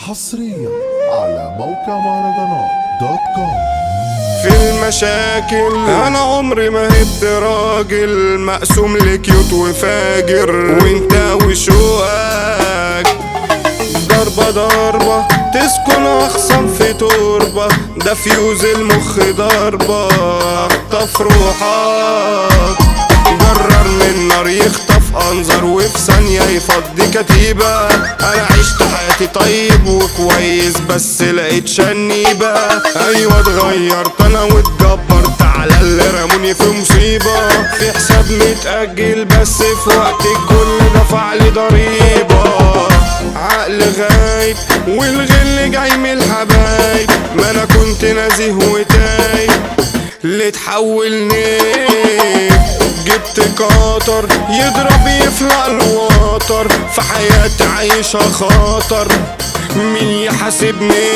حصريا على موقع مهرجانات دوت كوم. في المشاكل انا عمري ما هبت راجل، مقسوم لكيوت وفاجر وانت وشوقك ضربة ضربة تسكن اخصم في تربة، ده فيوز المخ ضربة اخطف روحك، جرر من نار يخطف انظر وفي ثانية يفضي كتيبة. انا عشت حياتي طيب وكويس بس لقيت شنيبة، ايوه اتغيرت انا واتجبرت على اللي رموني في مصيبة، في حساب متأجل بس في وقت الكل دفع لي ضريبة، عقل غايب والغل جاي من الحبايب، ما انا كنت نزيه وتايب اللي تحولني جبت قطر يضرب يفلق الوتر، في حياتي عايشة خطر مين يحاسبني؟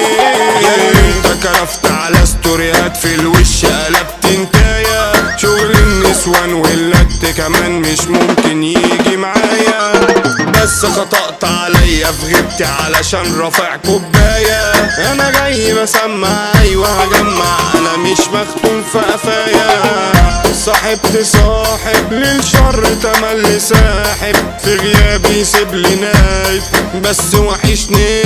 ياللي انت كرفت على ستوريات في الوش قلبت انتايا، شغل النسوان واللت كمان مش ممكن يجي معايا، بس خطأت عليا في غيبتي علشان رافع كوباية، انا جاي بسمع ايوه هجمع انا مش مختوم في قفايا، صاحبت صاحب للشر تملي ساحب، في غيابي يسيب لي نايب بس وحشني،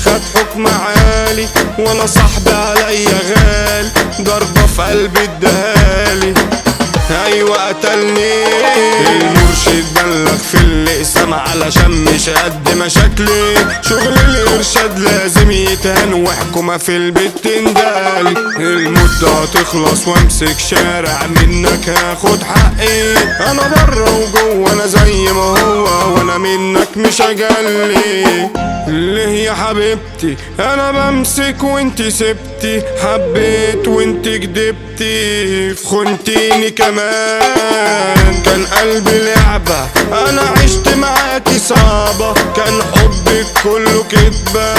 خد حكم عالي وانا صاحبي عليا غالي، ضربة في قلبي ادهالي ايوه قتلني، المرشد بلغ في الاقسام علشان مش قد مشاكلي، شغل الارشاد لازم يتهان وحكومة في البيت تندالي، المدة هتخلص وامسك شارع منك هاخد حقي، انا بره وجوه انا زي ما هو وانا منك مش اجلي، ليه يا حبيبتي انا بمسك وانتي سبتي، حبيت وانتي كدبتي خنتيني كمان، كان قلبي لعبة انا عشت معاكي صعبة، كان حبك كله كدبة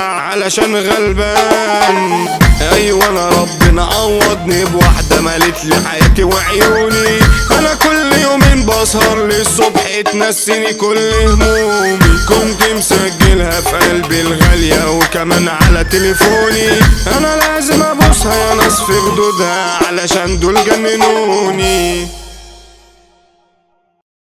علشان غلبان، ايوه انا ربنا عوضني بواحدة مالت لي حياتي وعيوني، انا كل يومين بسهر للصبح تنسيني كل همومي، كنت مسجلها في قلبي الغالية وكمان على تليفوني، انا لازم ابوسها يا ناس في خدودها علشان دول جننوني.